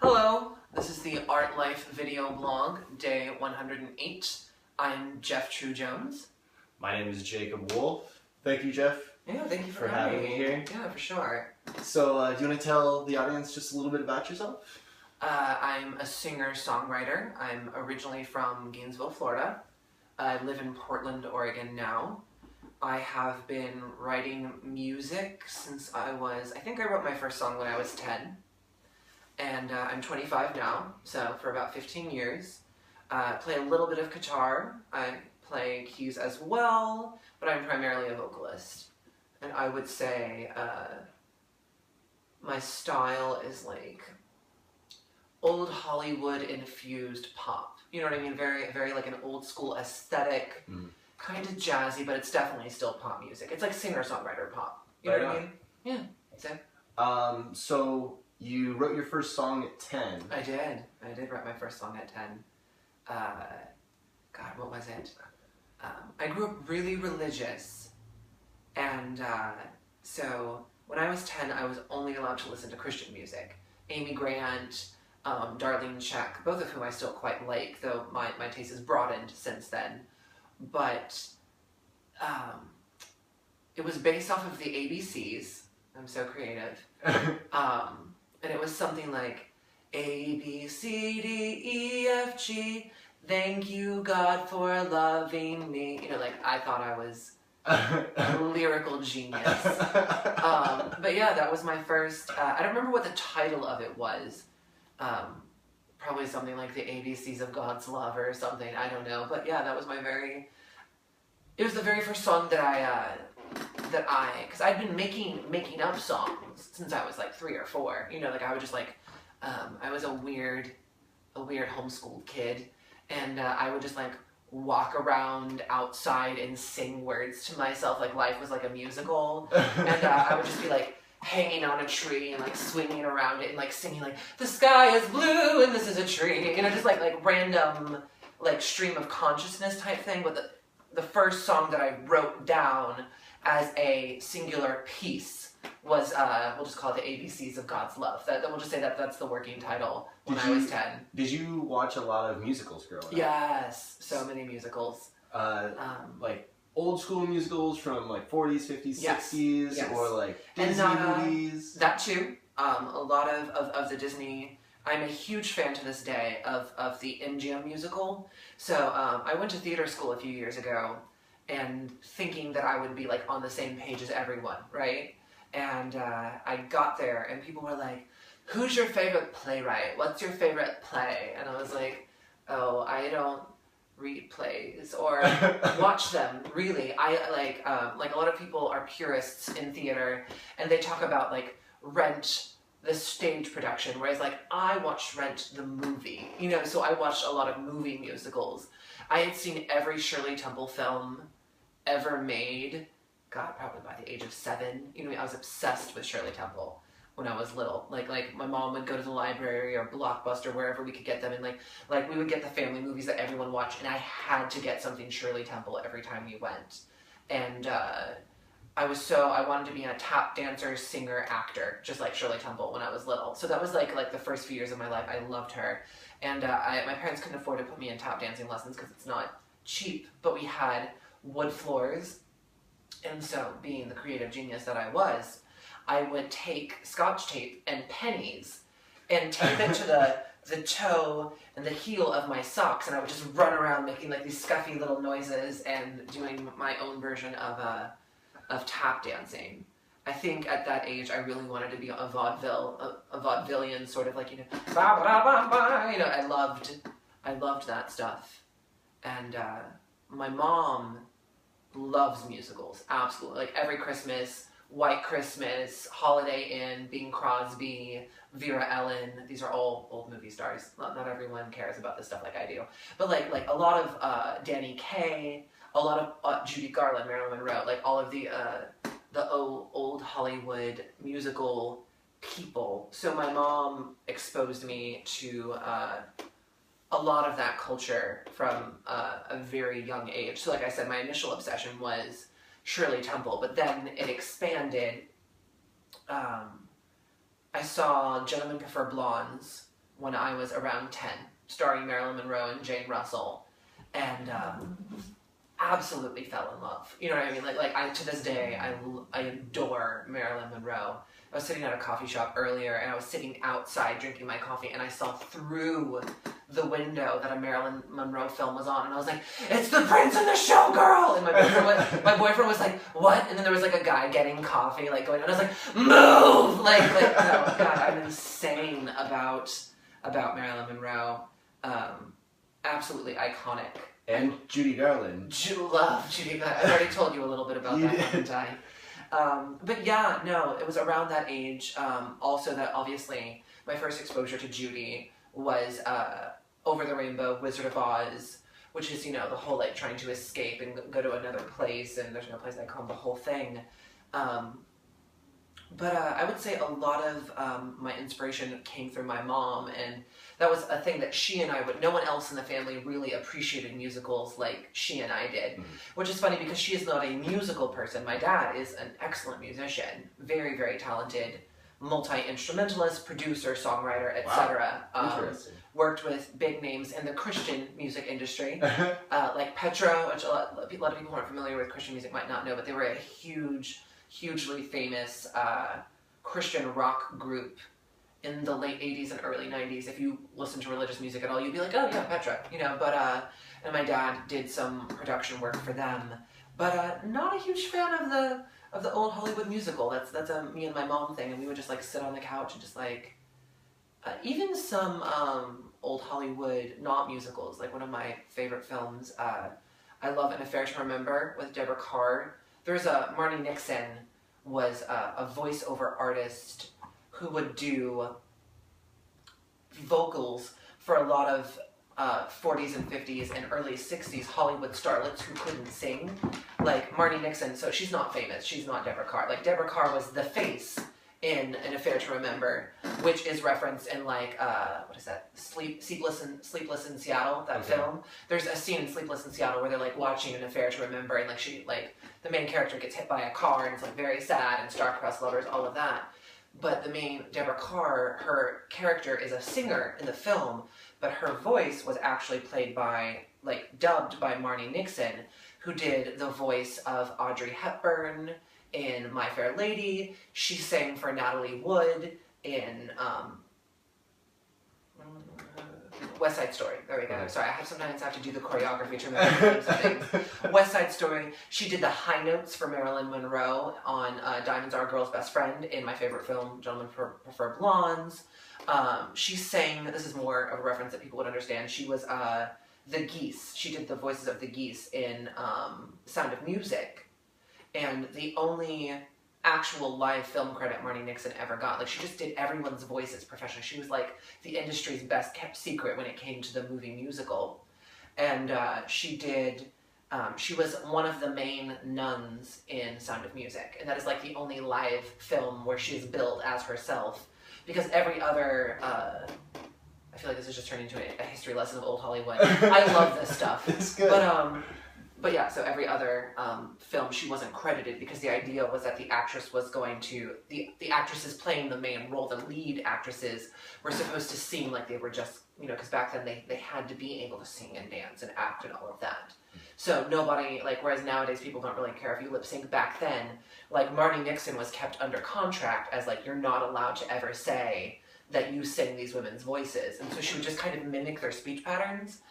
Hello, this is the Art Life video blog, day 108. I'm Jeff True Jones. My name is Jacob Wolf. Thank you, Jeff. Yeah, thank you for having me here. Yeah, for sure. So, do you want to tell the audience just a little bit about yourself? I'm a singer-songwriter. I'm originally from Gainesville, Florida. I live in Portland, Oregon now. I have been writing music since I think I wrote my first song when I was 10. And I'm 25 now, so for about 15 years. Play a little bit of guitar. I play keys as well, but I'm primarily a vocalist. And I would say my style is like old Hollywood infused pop. You know what I mean? Very, very like an old school aesthetic, kind of jazzy, but it's definitely still pop music. It's like singer-songwriter pop. You know what I mean? Yeah. So you wrote your first song at 10. I did. I did write my first song at 10. God, what was it? I grew up really religious, and so when I was 10, I was only allowed to listen to Christian music. Amy Grant, Darlene Zschech, both of whom I still quite like, though my taste has broadened since then. But it was based off of the ABCs. I'm so creative. And it was something like A, B, C, D, E, F, G, thank you, God, for loving me. You know, like, I thought I was a lyrical genius. But yeah, that was my first, I don't remember what the title of it was. Probably something like the ABCs of God's Love or something, I don't know. But yeah, that was it was the very first song that because I'd been making up songs since I was like 3 or 4. You know, like I would just like, I was a weird homeschooled kid, and I would just like walk around outside and sing words to myself, like life was like a musical, and I would just be like hanging on a tree and like swinging around it and like singing like the sky is blue and this is a tree, you know, just like random like stream of consciousness type thing. But the first song that I wrote down as a singular piece was, we'll just call it the ABCs of God's Love. We'll just say that's the working title when I was 10. Did you watch a lot of musicals growing up? Yes, so many musicals. Like old school musicals from like 40s, 50s, 60s, yes. Or like Disney movies? That too. A lot of the Disney. I'm a huge fan to this day of the MGM musical. So I went to theater school a few years ago, and thinking that I would be like on the same page as everyone, right? And I got there and people were like, who's your favorite playwright? What's your favorite play? And I was like, oh, I don't read plays or watch them, really. I like a lot of people are purists in theater, and they talk about like Rent, the stage production, whereas like I watched Rent the movie, you know, so I watched a lot of movie musicals. I had seen every Shirley Temple film ever made, God, probably by the age of 7. You know, I was obsessed with Shirley Temple when I was little. Like my mom would go to the library or Blockbuster, wherever we could get them, and like we would get the family movies that everyone watched, and I had to get something Shirley Temple every time we went. And I wanted to be a tap dancer, singer, actor, just like Shirley Temple when I was little. So that was like the first few years of my life. I loved her. And my parents couldn't afford to put me in tap dancing lessons because it's not cheap, but we had wood floors. And so, being the creative genius that I was, I would take Scotch tape and pennies and tape it to the toe and the heel of my socks, and I would just run around making like these scuffy little noises and doing my own version of tap dancing. I think at that age I really wanted to be a vaudevillian, sort of like, you know, ba ba ba ba. You know, I loved that stuff, and my mom loves musicals, absolutely. Like every Christmas, White Christmas, Holiday Inn, Bing Crosby, Vera Ellen. These are all old movie stars. Not everyone cares about this stuff like I do, but like a lot of Danny Kaye, a lot of Judy Garland, Marilyn Monroe, like all of the old Hollywood musical people. So my mom exposed me to a lot of that culture from a very young age. So like I said, my initial obsession was Shirley Temple, but then it expanded. I saw Gentlemen Prefer Blondes when I was around 10, starring Marilyn Monroe and Jane Russell, and absolutely fell in love. You know what I mean? Like to this day, I adore Marilyn Monroe. I was sitting at a coffee shop earlier, and I was sitting outside drinking my coffee, and I saw through the window that a Marilyn Monroe film was on, and I was like, "It's the Prince and the Showgirl!" And my boyfriend was like, "What?" And then there was like a guy getting coffee, like going on. I was like, "Move!" Like no, God, I'm insane about Marilyn Monroe. Absolutely iconic. And Judy Garland. Love Judy Garland. I already told you a little bit about that, haven't I? But yeah, no, it was around that age. Also, that obviously my first exposure to Judy was Over the Rainbow, Wizard of Oz, which is, you know, the whole like trying to escape and go to another place, and there's no place like home, the whole thing. But I would say a lot of my inspiration came through my mom, and that was a thing that she and I would, no one else in the family really appreciated musicals like she and I did, which is funny because she is not a musical person. My dad is an excellent musician, very, very talented, multi-instrumentalist, producer, songwriter, etc. Interesting. Worked with big names in the Christian music industry, like Petra, which a lot of people who aren't familiar with Christian music might not know, but they were a hugely famous Christian rock group in the late 80s and early 90s. If you listen to religious music at all, you'd be like, oh yeah, Petra, you know, but, and my dad did some production work for them, but not a huge fan of the old Hollywood musical. That's a me and my mom thing, and we would just like sit on the couch and just like, even some old Hollywood not musicals, like one of my favorite films, I love An Affair to Remember with Deborah Carr. There's Marnie Nixon was a voiceover artist who would do vocals for a lot of 40s and 50s and early 60s Hollywood starlets who couldn't sing. Like Marnie Nixon, so she's not famous, she's not Deborah Carr. Like Deborah Carr was the face in An Affair to Remember, which is referenced in like, what is that, Sleepless in Seattle, that film. There's a scene in Sleepless in Seattle where they're like watching An Affair to Remember, and like the main character gets hit by a car, and it's like very sad, and star-crossed lovers, all of that. But the main Deborah Carr, her character is a singer in the film, but her voice was actually played by, like, dubbed by Marnie Nixon, who did the voice of Audrey Hepburn in My Fair Lady. She sang for Natalie Wood in West Side Story. There we go. Sorry, sometimes have to do the choreography to remember names of things. West Side Story. She did the high notes for Marilyn Monroe on Diamonds Are a Girl's Best Friend in my favorite film, Gentlemen Prefer Blondes. She sang, this is more of a reference that people would understand, she was the geese. She did the voices of the geese in Sound of Music. And the only actual live film credit Marnie Nixon ever got. Like, she just did everyone's voices professionally. She was like the industry's best kept secret when it came to the movie musical. And she was one of the main nuns in Sound of Music. And that is like the only live film where she is billed as herself. Because every other, I feel like this is just turning into a history lesson of old Hollywood. I love this stuff. It's good. But yeah, so every other film she wasn't credited because the idea was that the actress was going to, the actresses playing the main role, the lead actresses, were supposed to seem like they were just, you know, because back then they had to be able to sing and dance and act and all of that. So nobody, like, whereas nowadays people don't really care if you lip sync, back then, like, Marnie Nixon was kept under contract as, like, you're not allowed to ever say that you sing these women's voices. And so she would just kind of mimic their speech patterns.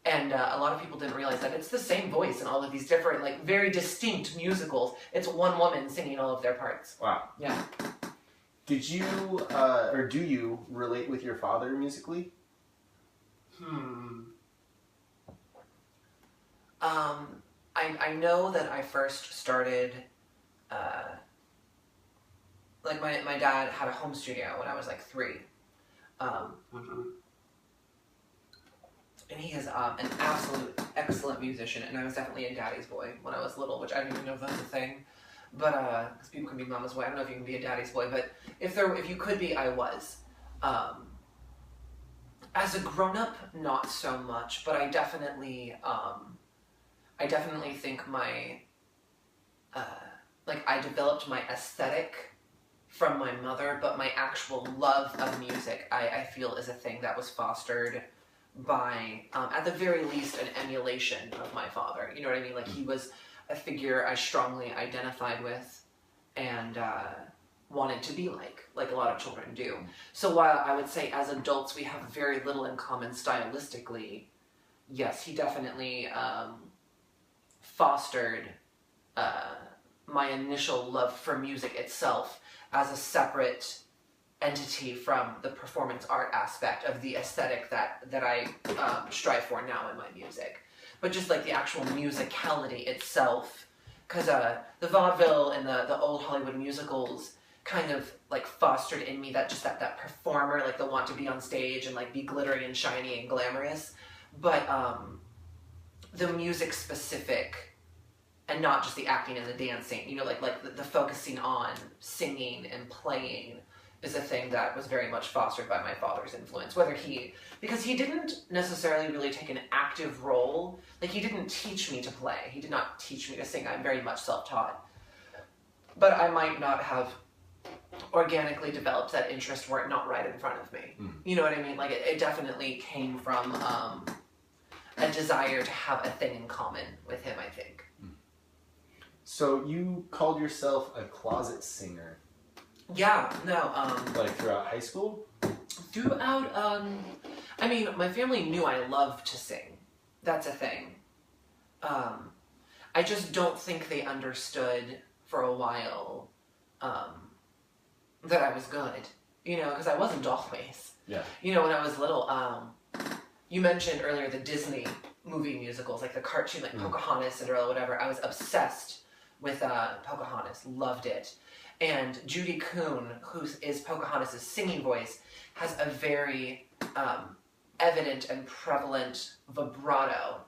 And a lot of people didn't realize that it's the same voice in all of these different, like, very distinct musicals. It's one woman singing all of their parts. Wow. Yeah. Did you, or do you relate with your father musically? I know that I first started, like, my dad had a home studio when I was, like, 3. And he is an absolute excellent musician, and I was definitely a daddy's boy when I was little, which I didn't even know if that's a thing. But, because people can be mama's boy. I don't know if you can be a daddy's boy, but if you could be, I was. As a grown-up, not so much, but I definitely think my, like, I developed my aesthetic from my mother, but my actual love of music, I feel, is a thing that was fostered by, at the very least, an emulation of my father. You know what I mean? Like, he was a figure I strongly identified with and wanted to be like a lot of children do. So while I would say as adults we have very little in common stylistically, yes, he definitely fostered my initial love for music itself as a separate entity from the performance art aspect of the aesthetic that I strive for now in my music. But just like the actual musicality itself, because the vaudeville and the old Hollywood musicals kind of like fostered in me that performer, like the want to be on stage and like be glittery and shiny and glamorous. But the music specific, and not just the acting and the dancing, you know, like the focusing on singing and playing is a thing that was very much fostered by my father's influence. Because he didn't necessarily really take an active role. Like, he didn't teach me to play. He did not teach me to sing. I'm very much self-taught. But I might not have organically developed that interest were it not right in front of me. You know what I mean? Like, it definitely came from a desire to have a thing in common with him, I think. So you called yourself a closet singer. Yeah, no, like throughout high school? Throughout, I mean, my family knew I loved to sing. That's a thing. I just don't think they understood for a while, that I was good. You know, because I wasn't always. Yeah. You know, when I was little, you mentioned earlier the Disney movie musicals, like the cartoon, like Pocahontas, Cinderella, whatever. I was obsessed with Pocahontas, loved it. And Judy Kuhn, who is Pocahontas' singing voice, has a very evident and prevalent vibrato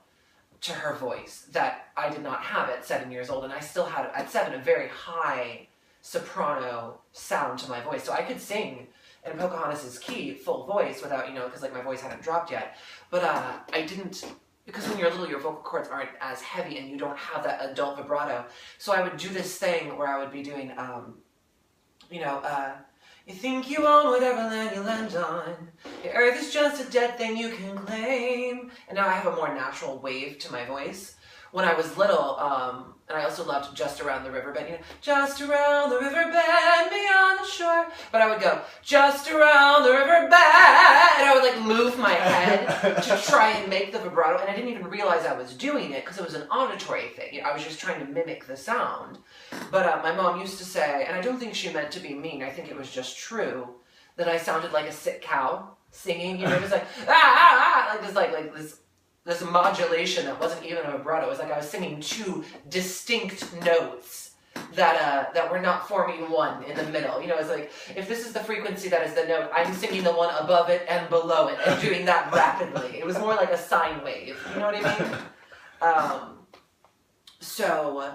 to her voice that I did not have at 7 years old. And I still had, at 7, a very high soprano sound to my voice. So I could sing in Pocahontas' key, full voice, without, you know, because like my voice hadn't dropped yet. But I didn't, because when you're little, your vocal cords aren't as heavy and you don't have that adult vibrato. So I would do this thing where I would be doing, you think you own whatever land you land on. The earth is just a dead thing you can claim. And now I have a more natural wave to my voice. When I was little, and I also loved Just Around the Riverbend, you know, just around the riverbend, beyond the shore. But I would go, just around the riverbend, and I would like move my head to try and make the vibrato, and I didn't even realize I was doing it because it was an auditory thing. You know, I was just trying to mimic the sound. But my mom used to say, and I don't think she meant to be mean, I think it was just true, that I sounded like a sick cow singing, you know, just like, like this modulation that wasn't even a vibrato. It was like I was singing two distinct notes that were not forming one in the middle. You know, it's like, if this is the frequency that is the note, I'm singing the one above it and below it and doing that rapidly. It was more like a sine wave. You know what I mean? So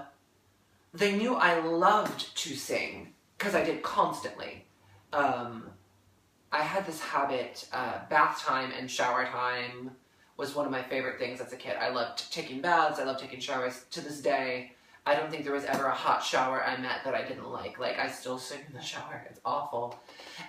they knew I loved to sing because I did constantly. I had this habit, bath time and shower time was one of my favorite things as a kid. I loved taking baths, I loved taking showers. To this day, I don't think there was ever a hot shower I met that I didn't like. Like, I still sing in the shower, it's awful.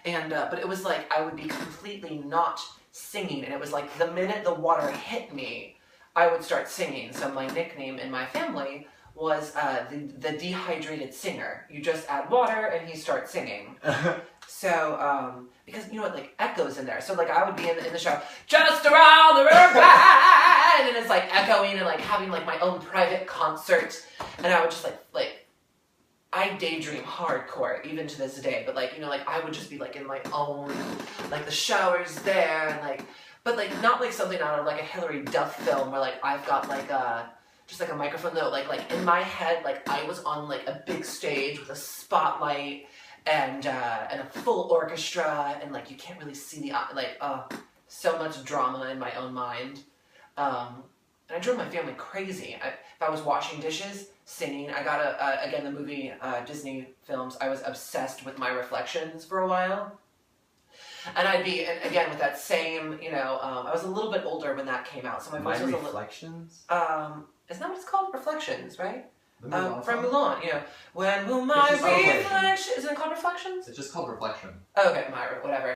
And, but it was like, I would be completely not singing, and it was like, the minute the water hit me, I would start singing. So my nickname in my family was the dehydrated singer. You just add water, and he starts singing. So, because, you know what, like, echoes in there. So, like, I would be in the shower, just around the riverbend, and it's, like, echoing and, like, having, like, my own private concert. And I would just, like, I daydream hardcore, even to this day. But, like, you know, like, I would just be, like, in my own, like, the shower's there, and, like, but, like, not, like, something out of, like, a Hilary Duff film where, like, I've got, like, just, like, a microphone, though. Like, in my head, like, I was on, like, a big stage with a spotlight, and a full orchestra, and like you can't really see the so much drama in my own mind, and I drove my family crazy. If I was washing dishes, singing. I got again, the movie Disney films. I was obsessed with my reflections for a while, and I'd be, and again with that same, you know, I was a little bit older when that came out, so my voice was reflections. Isn't that what it's called? Reflections, right? From Mulan, you know. When will my reflection... Isn't it called Reflections? It's just called Reflection. Okay, Myra, whatever.